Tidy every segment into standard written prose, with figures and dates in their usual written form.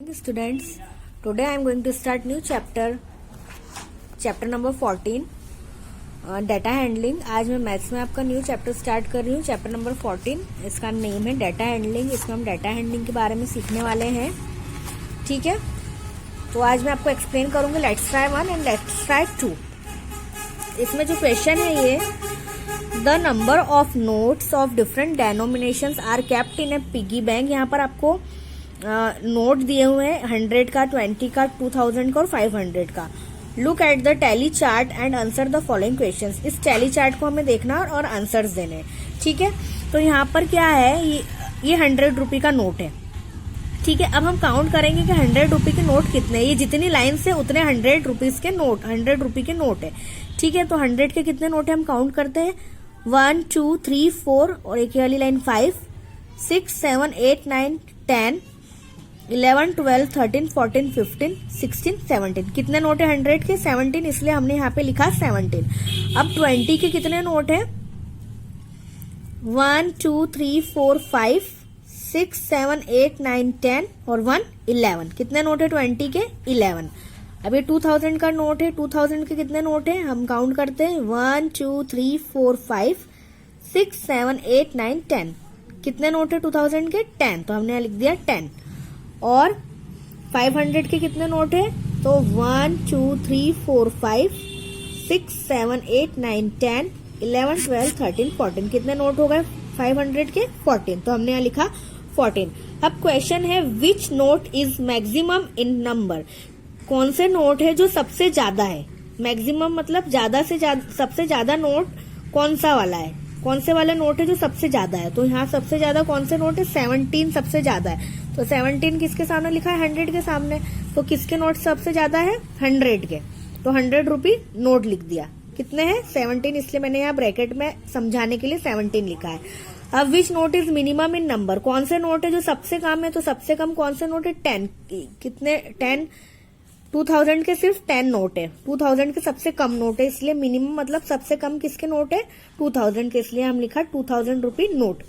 Students, today I am going to start new chapter number 14 data handling. आज मैं maths में आपका new chapter start कर रही हूँ। चैप्टर नंबर 14, इसका नेम है डाटा हैंडलिंग। इसमें हम डाटा हैंडलिंग के बारे में सीखने वाले हैं, ठीक है। तो आज मैं आपको एक्सप्लेन करूंगी। Let's try 1 and let's try 2। इसमें जो क्वेश्चन है ये, the number of notes of different denominations are kept in a piggy bank. यहाँ पर आपको नोट दिए हुए हैं 100 का, 20 का, 2000 का और 500 का। Look at the tally chart and answer the following questions. इस टैली चार्ट को हमें देखना और आंसर्स देने, ठीक है। तो यहाँ पर क्या है, ये 100 रुपये का नोट है, ठीक है। अब हम काउंट करेंगे कि 100 रुपये के नोट कितने, ये जितनी लाइन से उतने 100 रुपीज के नोट, 100 रुपये के नोट है, ठीक है। तो 100 के कितने नोट है हम काउंट करते हैं। 1 2 3 4 और एक वाली लाइन 5 6 7 8 9 10 11 12 13 14 15 16 17। कितने नोट है 100 के? 17, इसलिए हमने यहाँ पे लिखा 17। अब 20 के कितने नोट है? 1 2 3 4 5 6 7 8 9 10 और 1 11। कितने नोट है 20 के? 11। अब ये 2000 का नोट है। 2000 के कितने नोट है हम काउंट करते हैं। 1 2 3 4 5 6 7 8 9 10। कितने नोट है 2000 के? 10। तो हमने लिख दिया 10। और 500 के कितने नोट है? तो 1 2 3 4 5 6 7 8 9 10 11 12 13 14। कितने नोट हो गए 500 के? 14। तो हमने यहाँ लिखा 14। अब क्वेश्चन है, which note is maximum in number. कौन से नोट है जो सबसे ज्यादा है? मैक्सिमम मतलब ज्यादा से ज्यादा, सबसे ज्यादा नोट कौन सा वाला है, कौन से वाला नोट है जो सबसे ज्यादा है। तो यहाँ सबसे ज्यादा कौन से नोट है? 17 सबसे ज्यादा है। तो 17 किसके सामने लिखा है? 100 के सामने। तो किसके नोट सबसे ज्यादा है? 100 के। तो 100 रुपये नोट लिख दिया। कितने हैं? 17, इसलिए मैंने यहाँ ब्रैकेट में समझाने के लिए 17 लिखा है। अब which note is minimum in number. कौन से नोट है जो सबसे कम है? तो सबसे कम कौन से नोट है? 10। कितने? 10। 2000 के सिर्फ 10 नोट है। 2000 के सबसे कम नोट है, इसलिए मिनिमम मतलब सबसे कम किसके नोट है? 2000 के, इसलिए हम लिखा 2000 रुपये note.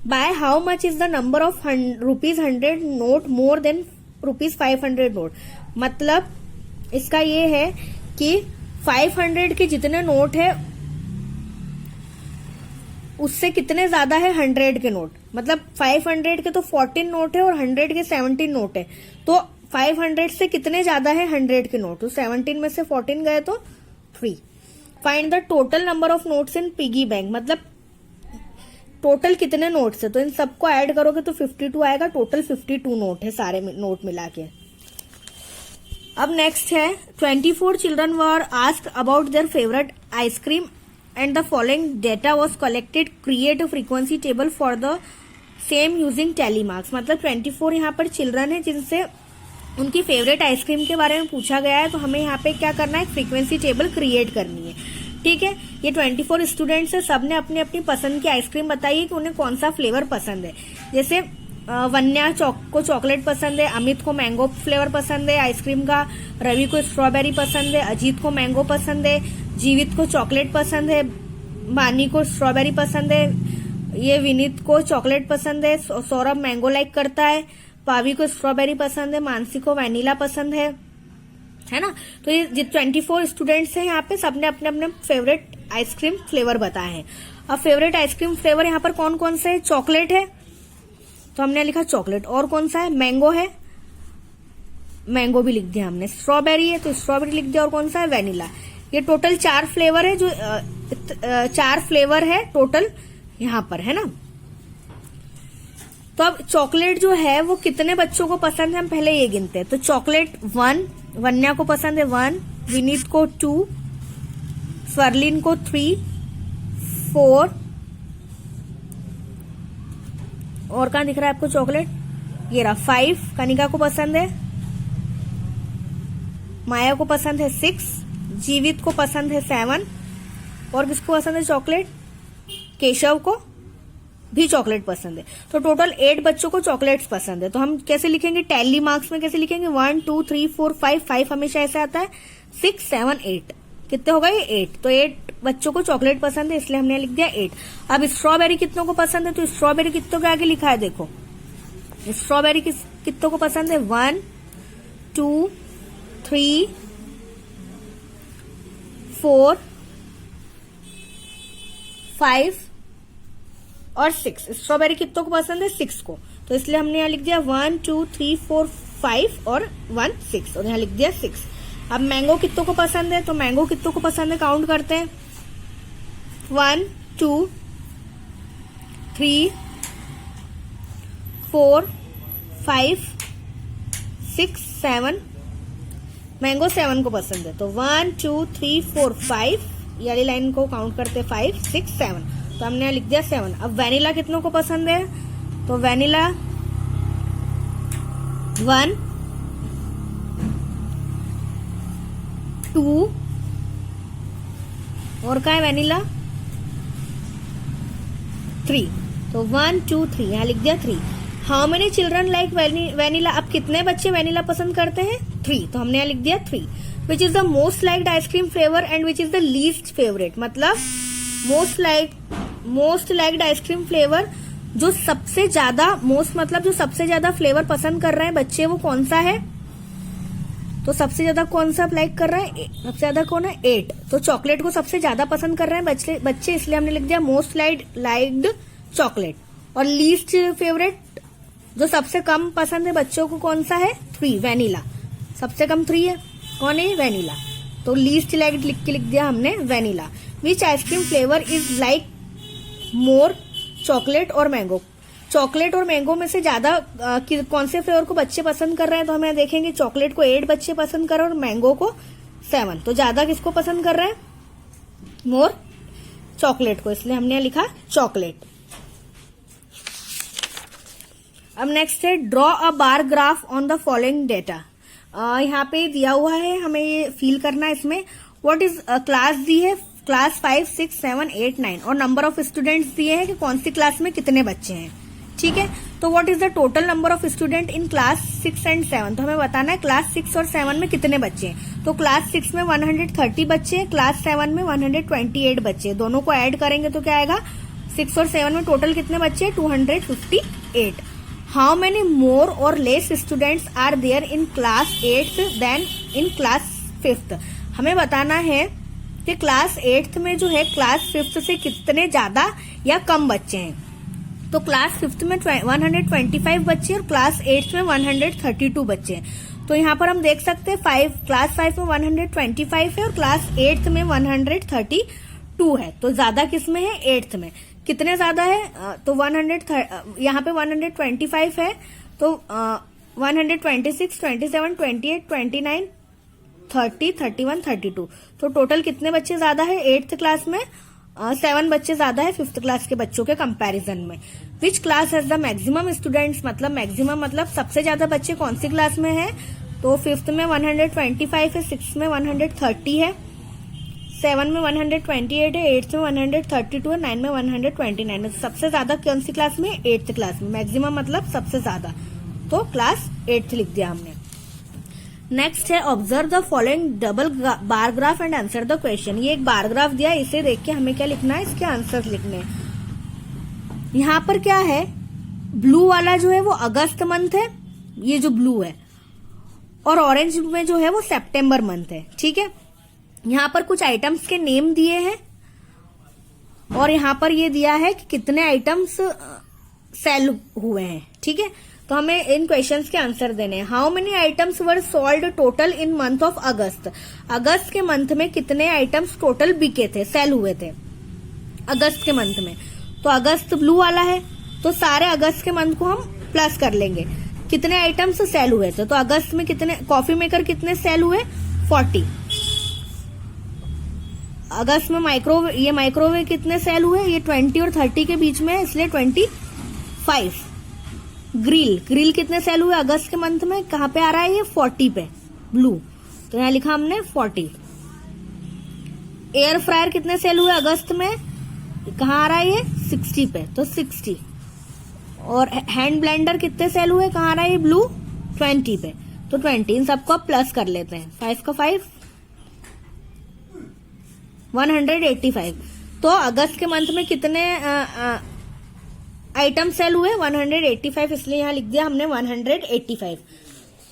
By how much is the number of ₹100 note more than ₹500 note. मतलब इसका ये है कि 500 के जितने नोट है उससे कितने ज्यादा है 100 के नोट। मतलब 500 के तो 14 नोट है और 100 के 17 नोट है। तो 500 से कितने ज्यादा है 100 के नोट। तो 17 में से 14 गए तो 3। Find the total number of notes in piggy bank. मतलब टोटल कितने नोट्स है, तो इन सबको ऐड करोगे तो 52 आएगा। टोटल 52 नोट है, सारे नोट मिला के। अब नेक्स्ट है, 24 children were asked about their favourite ice cream and the following data was collected. Create a frequency table for the same using tally marks. मतलब 24 यहाँ पर चिल्ड्रन है जिनसे उनकी फेवरेट आइसक्रीम के बारे में पूछा गया है। तो हमें यहाँ पे क्या करना है? फ्रीक्वेंसी टेबल क्रिएट करनी है, ठीक है। ये 24 स्टूडेंट्स है, सबने अपनी अपनी पसंद की आइसक्रीम बताई है कि उन्हें कौन सा फ्लेवर पसंद है। जैसे वन्या को चॉकलेट पसंद है, अमित को मैंगो फ्लेवर पसंद है आइसक्रीम का, रवि को स्ट्रॉबेरी पसंद है, अजीत को मैंगो पसंद है, जीवित को चॉकलेट पसंद है, बानी को स्ट्रॉबेरी पसंद है, ये विनीत को चॉकलेट पसंद है, सौरभ मैंगो लाइक करता है, पावी को स्ट्रॉबेरी पसंद है, मानसी को वैनिला पसंद है ना। तो ये 24 स्टूडेंट्स हैं यहाँ पे, सबने अपने अपने फेवरेट आइसक्रीम फ्लेवर बताए हैं। अब फेवरेट आइसक्रीम फ्लेवर यहाँ पर कौन कौन से है? चॉकलेट है, तो हमने लिखा चॉकलेट। और कौन सा है? मैंगो है, मैंगो भी लिख दिया हमने। स्ट्रॉबेरी है तो स्ट्रॉबेरी लिख दिया। और कौन सा है? वेनिला। ये टोटल 4 फ्लेवर है, जो 4 फ्लेवर है टोटल यहाँ पर, है ना। तो अब चॉकलेट जो है वो कितने बच्चों को पसंद है हम पहले ये गिनते हैं। तो चॉकलेट 1, वन्या को पसंद है 1, विनीत को 2, स्वर्लिन को 3, 4, और कहाँ दिख रहा है आपको चॉकलेट? ये रहा 5, कनिका को पसंद है, माया को पसंद है 6, जीवित को पसंद है 7, और किसको पसंद है चॉकलेट? केशव को भी चॉकलेट पसंद है। तो टोटल 8 बच्चों को चॉकलेट्स पसंद है। तो हम कैसे लिखेंगे? टैली मार्क्स में कैसे लिखेंगे? 1 2 3 4 5 5 हमेशा ऐसे आता है। 6 7 8 कितने हो गए? 8। तो 8 बच्चों को चॉकलेट पसंद है, इसलिए हमने लिख दिया 8। अब स्ट्रॉबेरी कितनों को पसंद है? तो स्ट्रॉबेरी कितनों के आगे लिखा है देखो, स्ट्रॉबेरी कितनों को पसंद है? 1 2 3 4 5 और 6। स्ट्रॉबेरी कितनों को पसंद है? 6 को। तो इसलिए हमने यहाँ लिख दिया 1 2 3 4 5 और 1 6 और यहाँ लिख दिया 6। अब मैंगो कितनों को पसंद है? तो मैंगो कितनों को पसंद है काउंट करते हैं। 1 2 3 4 5 6 7। मैंगो 7 को पसंद है। तो 1 2 3 4 5 ये वाली लाइन को काउंट करते 5 6 7। तो हमने यहाँ लिख दिया 7। अब वेनिला कितनों को पसंद है? तो वेनिला 1 2 और क्या है वेनिला? 3। तो 1 2 3 यहाँ लिख दिया 3। How many children like vanilla? अब कितने बच्चे वेनिला पसंद करते हैं? 3। तो हमने यहाँ लिख दिया 3। Which is the most liked ice cream flavour and which is the least favourite? मतलब मोस्ट लाइक्ड आइसक्रीम फ्लेवर जो सबसे ज्यादा मतलब जो सबसे ज्यादा फ्लेवर पसंद कर रहे हैं बच्चे, वो कौन सा है? तो सबसे ज्यादा कौन सा लाइक कर रहा है? सबसे ज्यादा कौन है? 8। तो चॉकलेट को सबसे ज्यादा पसंद कर रहे हैं बच्चे, इसलिए हमने लिख दिया मोस्ट लाइक्ड चॉकलेट। और लीस्ट फेवरेट जो सबसे कम पसंद है बच्चों को कौन सा है? 3 वेनिला। सबसे कम 3 है, कौन है? वेनिला। तो लीस्ट लाइक्ड लिख दिया हमने vanilla. Which ice cream flavour is like more chocolate और मैंगो? चॉकलेट और मैंगो में से ज्यादा कौन से फ्लेवर को बच्चे पसंद कर रहे हैं? तो हमें देखेंगे चॉकलेट को 8 बच्चे पसंद कर रहे हैं और मैंगो को 7। तो ज्यादा किसको पसंद कर रहे हैं? मोर चॉकलेट को, इसलिए हमने लिखा चॉकलेट। अब नेक्स्ट है draw a bar graph on the following data. यहाँ पे दिया हुआ है, हमें ये फील करना है इसमें। व्हाट इज क्लास दी है, क्लास 5 6 7 8 9 और नंबर ऑफ स्टूडेंट्स दिए हैं कि कौन सी क्लास में कितने बच्चे हैं। ठीक है, तो what is the total number of student in class 6 and 7? तो हमें बताना है क्लास 6 और 7 में कितने बच्चे हैं। तो क्लास 6 में 130 बच्चे हैं, क्लास 7 में 128 बच्चे। दोनों को ऐड करेंगे तो क्या आएगा? 6 और 7 में टोटल कितने बच्चे? 258। हाउ मेनी मोर और less students are there in class 8th then in class 5th? हमें बताना है कि क्लास 8th में जो है क्लास 5th से कितने ज्यादा या कम बच्चे हैं। तो क्लास 5th में 125 बच्चे और क्लास 8th में 132 बच्चे हैं। तो यहाँ पर हम देख सकते हैं क्लास 5 में 125 है और क्लास 8th में 132 है। तो ज्यादा किस में है? 8th में। कितने ज्यादा है? तो यहाँ पे 125 है, तो 126 27 28 29 30 31 32। तो टोटल कितने बच्चे ज्यादा है 8th क्लास में? 7 बच्चे ज्यादा है 5th क्लास के बच्चों के कंपैरिजन में। Which class has the maximum students? मतलब मैक्सिमम मतलब सबसे ज्यादा बच्चे कौन सी क्लास में है? तो 5th में 125 है, 6 में 130 है, 7 में 128 है, 8th में 132 है, 9 में 129 है। सबसे ज्यादा कौन सी क्लास में? 8th क्लास में। मैक्सिमम मतलब सबसे ज्यादा, तो क्लास 8th लिख दिया हमने। नेक्स्ट है observe the following double bar graph and answer the question. ये एक बार ग्राफ दिया है, इसे देख के हमें क्या लिखना है? इसके आंसर लिखने हैं। यहाँ पर क्या है? ब्लू वाला जो है वो अगस्त मंथ है, ये जो ब्लू है, और ऑरेंज में जो है वो सितंबर मंथ है। ठीक है, यहाँ पर कुछ आइटम्स के नेम दिए हैं और यहाँ पर ये दिया है कि कितने आइटम्स सेल हुए हैं। ठीक है, तो हमें इन क्वेश्चंस के आंसर देने हैं। How many items were sold total in month of August? अगस्त के मंथ में कितने आइटम्स टोटल बिके थे, सेल हुए थे अगस्त के मंथ में? तो अगस्त ब्लू वाला है, तो सारे अगस्त के मंथ को हम प्लस कर लेंगे। कितने आइटम्स सेल हुए थे? तो अगस्त में कितने कॉफी मेकर कितने सेल हुए? 40। अगस्त में माइक्रोवेव कितने सेल हुए? ये 20 और 30 के बीच में है, इसलिए 25। ग्रिल कितने सेल हुए अगस्त के मंथ में? कहाँ पे आ रहा है ये? 40 पे, ब्लू। तो यहाँ लिखा हमने 40। एयर फ्रायर कितने सेल हुए अगस्त में? कहाँ आ रहा है ये? 60 पे, तो 60। और हैंड ब्लेंडर कितने सेल हुए? कहाँ आ रहा है ये? ब्लू, 20 पे, तो 20। इन सबको आप प्लस कर लेते हैं। 5 का 5, 185। तो अगस्त के मंथ में कितने आइटम सेल हुए 185, इसलिए यहाँ लिख दिया हमने 185।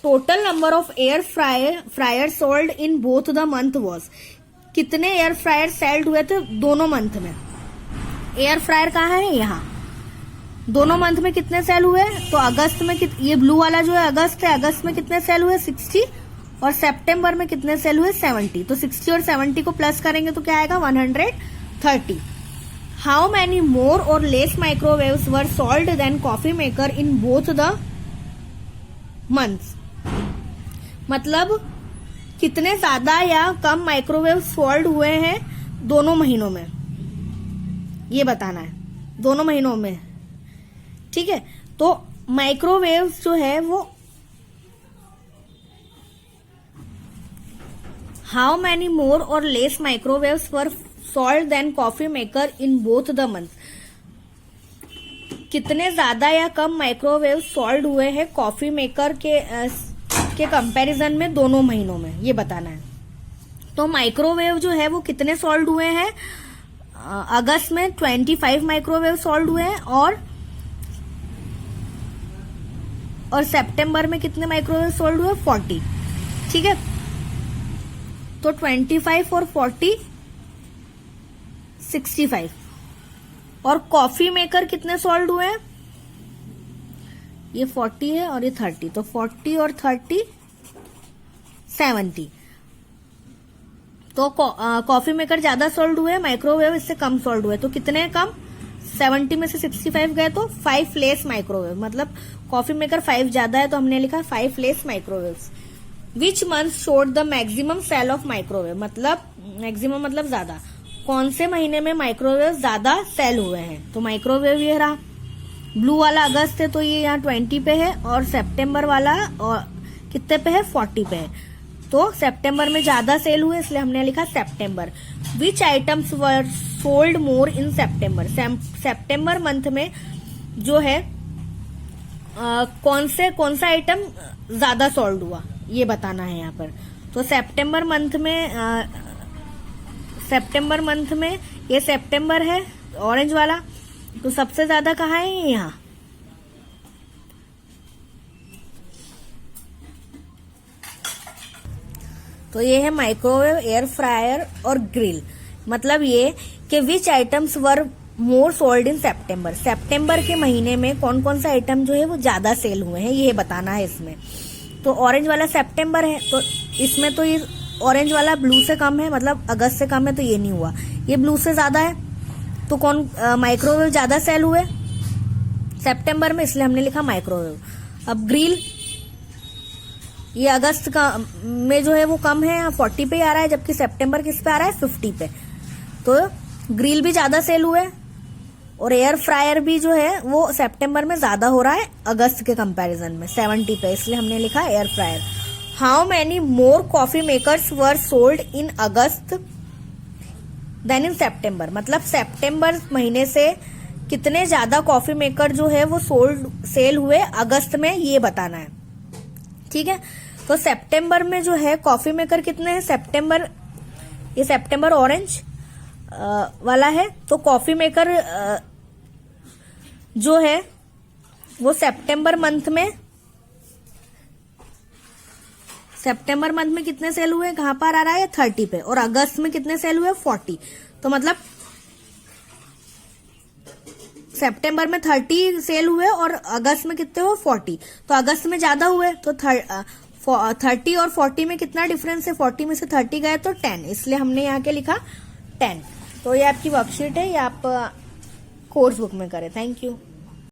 Total number of air fryer sold in both the month was, कितने एयर फ्रायर सेल्ड हुए थे दोनों मंथ में। एयर फ्रायर कहाँ है, यहाँ। दोनों मंथ में कितने सेल हुए, तो अगस्त में ये ब्लू वाला जो है अगस्त है, अगस्त में कितने सेल हुए 60, और सितंबर में कितने सेल हुए 70। तो 60 और 70 को प्लस करेंगे तो क्या आएगा 130। हाउ मैनी मोर और less microwaves were sold then coffee maker in both the months, मतलब कितने ज्यादा या कम माइक्रोवेव सोल्ड हुए हैं दोनों महीनों में, ये बताना है, दोनों महीनों में। ठीक है, तो माइक्रोवेव जो है वो हाउ मैनी मोर और less microwaves were sold then coffee maker in both the month, कितने ज्यादा या कम माइक्रोवेव सोल्ड हुए हैं कॉफी मेकर के कंपैरिजन में दोनों महीनों में, ये बताना है। तो माइक्रोवेव जो है वो कितने सोल्ड हुए हैं, अगस्त में 25 माइक्रोवेव सोल्ड हुए हैं, और सितंबर में कितने माइक्रोवेव सोल्ड हुए 40। ठीक है, तो 25 और 40 65। और कॉफी मेकर कितने सोल्ड हुए हैं, ये 40 है और ये 30, तो 40 और 30 70। तो कॉफी मेकर ज्यादा सोल्ड हुए, माइक्रोवेव इससे कम सोल्ड हुए, तो कितने कम, 70 में से 65 गए तो 5 लेस माइक्रोवेव, मतलब कॉफी मेकर 5 ज्यादा है तो हमने लिखा 5 less microwaves. Which month showed the maximum sale of microwave, मतलब मैक्सिमम मतलब ज्यादा, कौन से महीने में माइक्रोवेव ज्यादा सेल हुए हैं। तो माइक्रोवेव ये रहा, ब्लू वाला अगस्त है तो ये यहाँ 20 पे है, और सितंबर वाला और कितने पे है 40 पे है, तो सितंबर में ज्यादा सेल हुए इसलिए हमने लिखा सितंबर। Which items were sold more in September, सितंबर मंथ में जो है कौन सा आइटम ज्यादा सोल्ड हुआ, ये बताना है यहाँ पर। तो सितंबर मंथ में ये सितंबर है ऑरेंज वाला, तो सबसे ज्यादा कहाँ है, यहाँ। तो ये है माइक्रोवेव, एयर फ्रायर और ग्रिल, मतलब ये कि विच items were more sold in September, सितंबर के महीने में कौन कौन सा आइटम जो है वो ज्यादा सेल हुए हैं, ये बताना है इसमें। तो ऑरेंज वाला सितंबर है, तो इसमें तो ये ऑरेंज वाला ब्लू से कम है, मतलब अगस्त से कम है, तो ये नहीं हुआ। ये ब्लू से ज्यादा है, तो कौन माइक्रोवेव ज्यादा सेल हुए सितंबर में, इसलिए हमने लिखा माइक्रोवेव। अब ग्रिल, ये अगस्त का में जो है वो कम है, 40 पे आ रहा है, जबकि सितंबर किस पे आ रहा है 50 पे, तो ग्रिल भी ज्यादा सेल हुए। और एयर फ्रायर भी जो है वो सितंबर में ज्यादा हो रहा है अगस्त के कंपैरिजन में 70 पे, इसलिए हमने लिखा air fryer. How many more coffee makers were sold in August than in September, मतलब सितंबर महीने से कितने ज्यादा कॉफी मेकर जो है वो सेल हुए अगस्त में, ये बताना है। ठीक है, तो सितंबर में जो है कॉफी मेकर कितने हैं, ये सितंबर ऑरेंज वाला है, तो कॉफी मेकर जो है वो सितंबर मंथ में कितने सेल हुए, कहां पर आ रहा है 30 पे, और अगस्त में कितने सेल हुए 40। तो मतलब सितंबर में 30 सेल हुए और अगस्त में कितने हुए 40, तो अगस्त में ज्यादा हुए, तो 30 और 40 में कितना डिफरेंस है, 40 में से 30 गए तो 10, इसलिए हमने यहाँ के लिखा 10। तो ये आपकी वर्कशीट है, ये आप कोर्स बुक में करें। Thank you.